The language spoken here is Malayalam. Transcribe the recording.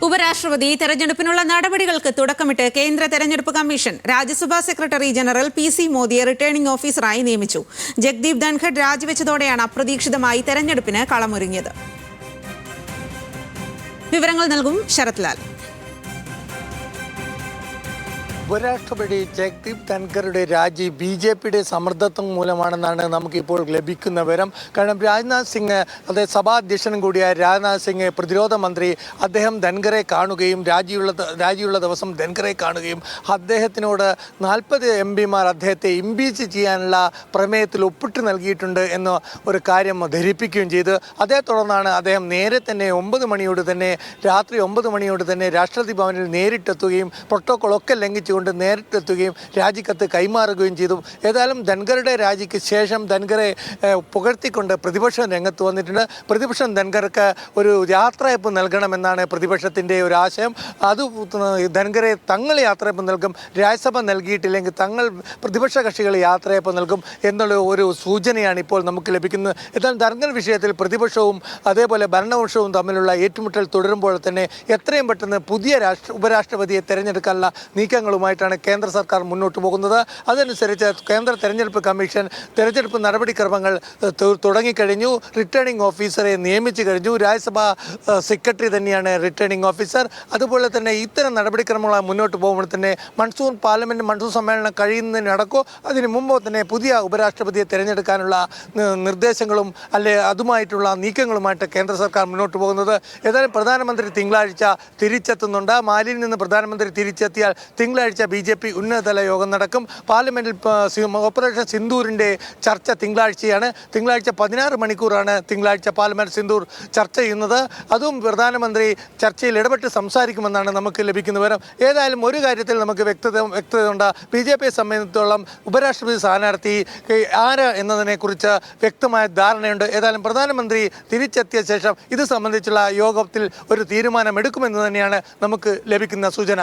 ഉപരാഷ്ട്രപതി തെരഞ്ഞെടുപ്പിനുള്ള നടപടികൾക്ക് തുടക്കമിട്ട് കേന്ദ്ര തെരഞ്ഞെടുപ്പ് കമ്മീഷൻ രാജ്യസഭാ സെക്രട്ടറി ജനറൽ പി.സി. മോദിയെ റിട്ടേണിംഗ് ഓഫീസറായി നിയമിച്ചു. ജഗ്ദീപ് ധൻഖഡ് രാജിവെച്ചതോടെയാണ് അപ്രതീക്ഷിതമായി തെരഞ്ഞെടുപ്പിന് കളമൊരുങ്ങിയത്. വിവരങ്ങൾ നൽകും ശരത് ലാൽ. ഉപരാഷ്ട്രപതി ജഗ്ദീപ് ധൻഖറുടെ രാജി ബി.ജെ.പിയുടെ സമ്മർദ്ദത്വം മൂലമാണെന്നാണ് നമുക്കിപ്പോൾ ലഭിക്കുന്ന വിവരം. കാരണം രാജ്നാഥ് സിംഗ്, അതായത് സഭാധ്യക്ഷനും കൂടിയായ രാജ്നാഥ് സിംഗ്, പ്രതിരോധ മന്ത്രി, അദ്ദേഹം ധൻഖറെ കാണുകയും രാജിയുള്ള ദിവസം ധൻഖറെ കാണുകയും അദ്ദേഹത്തിനോട് 40 എം.പിമാർ അദ്ദേഹത്തെ ഇംപീച്ച് ചെയ്യാനുള്ള പ്രമേയത്തിൽ ഒപ്പിട്ട് നൽകിയിട്ടുണ്ട് എന്ന ഒരു കാര്യം ധരിപ്പിക്കുകയും ചെയ്തു. അതേ തുടർന്നാണ് അദ്ദേഹം നേരെ തന്നെ രാത്രി 9 മണിയോട് തന്നെ രാഷ്ട്രപതി ഭവനിൽ നേരിട്ടെത്തുകയും പ്രോട്ടോക്കോളൊക്കെ ലംഘിച്ചുകൊണ്ട് നേരിട്ടെത്തുകയും രാജിക്കത്ത് കൈമാറുകയും ചെയ്തു. ഏതായാലും ധൻഖറുടെ രാജിക്ക് ശേഷം ധൻഖറെ പുകഴ്ത്തിക്കൊണ്ട് പ്രതിപക്ഷം രംഗത്ത് വന്നിട്ടുണ്ട്. പ്രതിപക്ഷം ധൻഖർക്ക് ഒരു യാത്രയപ്പ് നൽകണമെന്നാണ് പ്രതിപക്ഷത്തിൻ്റെ ഒരു ആശയം. അത് ധൻഖറെ തങ്ങൾ യാത്രയപ്പ് നൽകും, രാജ്യസഭ നൽകിയിട്ടില്ലെങ്കിൽ തങ്ങൾ പ്രതിപക്ഷ കക്ഷികൾ യാത്രയപ്പ് നൽകും എന്നുള്ള ഒരു സൂചനയാണ് ഇപ്പോൾ നമുക്ക് ലഭിക്കുന്നത്. എന്നാൽ ധൻഖർ വിഷയത്തിൽ പ്രതിപക്ഷവും അതേപോലെ ഭരണപക്ഷവും തമ്മിലുള്ള ഏറ്റുമുട്ടൽ തുടരുമ്പോൾ തന്നെ എത്രയും പെട്ടെന്ന് പുതിയ ഉപരാഷ്ട്രപതിയെ തിരഞ്ഞെടുക്കാനുള്ള നീക്കങ്ങളുമായിട്ടാണ് കേന്ദ്ര സർക്കാർ മുന്നോട്ട് പോകുന്നത്. അതനുസരിച്ച് കേന്ദ്ര തെരഞ്ഞെടുപ്പ് കമ്മീഷൻ തെരഞ്ഞെടുപ്പ് നടപടിക്രമങ്ങൾ തുടങ്ങിക്കഴിഞ്ഞു. റിട്ടേണിംഗ് ഓഫീസറെ നിയമിച്ചു കഴിഞ്ഞു. രാജ്യസഭാ സെക്രട്ടറി തന്നെയാണ് റിട്ടേണിംഗ് ഓഫീസർ. അതുപോലെ തന്നെ ഇത്തരം നടപടിക്രമങ്ങളായി മുന്നോട്ട് പോകുമ്പോൾ തന്നെ പാർലമെൻറ്റ് മൺസൂൺ സമ്മേളനം കഴിയുന്നതിനടക്കോ അതിന് മുമ്പോ തന്നെ പുതിയ ഉപരാഷ്ട്രപതിയെ തിരഞ്ഞെടുക്കാനുള്ള നിർദ്ദേശങ്ങളും അതുമായിട്ടുള്ള നീക്കങ്ങളുമായിട്ട് കേന്ദ്ര സർക്കാർ മുന്നോട്ട് പോകുന്നത്. ഏതായാലും പ്രധാനമന്ത്രി തിങ്കളാഴ്ച തിരിച്ചെത്തുന്നുണ്ട്. മാലിയിൽ നിന്ന് പ്രധാനമന്ത്രി തിരിച്ചെത്തിയാൽ തിങ്കളാഴ്ച ബി.ജെ.പി ഉന്നതതല യോഗം നടക്കും. പാർലമെൻറ്റിൽ ഓപ്പറേഷൻ സിന്ദൂരിൻ്റെ ചർച്ച തിങ്കളാഴ്ചയാണ്. തിങ്കളാഴ്ച 16 മണിക്കൂറാണ് തിങ്കളാഴ്ച പാർലമെൻറ്റ് സിന്ദൂർ ചർച്ച ചെയ്യുന്നത്. അതും പ്രധാനമന്ത്രി ചർച്ചയിൽ ഇടപെട്ട് സംസാരിക്കുമെന്നാണ് നമുക്ക് ലഭിക്കുന്ന വിവരം. ഏതായാലും ഒരു കാര്യത്തിൽ നമുക്ക് വ്യക്തതയുണ്ട്. ബി.ജെ.പിയെ സംബന്ധിച്ചിടത്തോളം ഉപരാഷ്ട്രപതി സ്ഥാനാർത്ഥി ആര് എന്നതിനെക്കുറിച്ച് വ്യക്തമായ ധാരണയുണ്ട്. ഏതായാലും പ്രധാനമന്ത്രി തിരിച്ചെത്തിയ ശേഷം ഇത് സംബന്ധിച്ചുള്ള യോഗത്തിൽ ഒരു തീരുമാനമെടുക്കുമെന്ന് തന്നെയാണ് നമുക്ക് ലഭിക്കുന്ന സൂചന.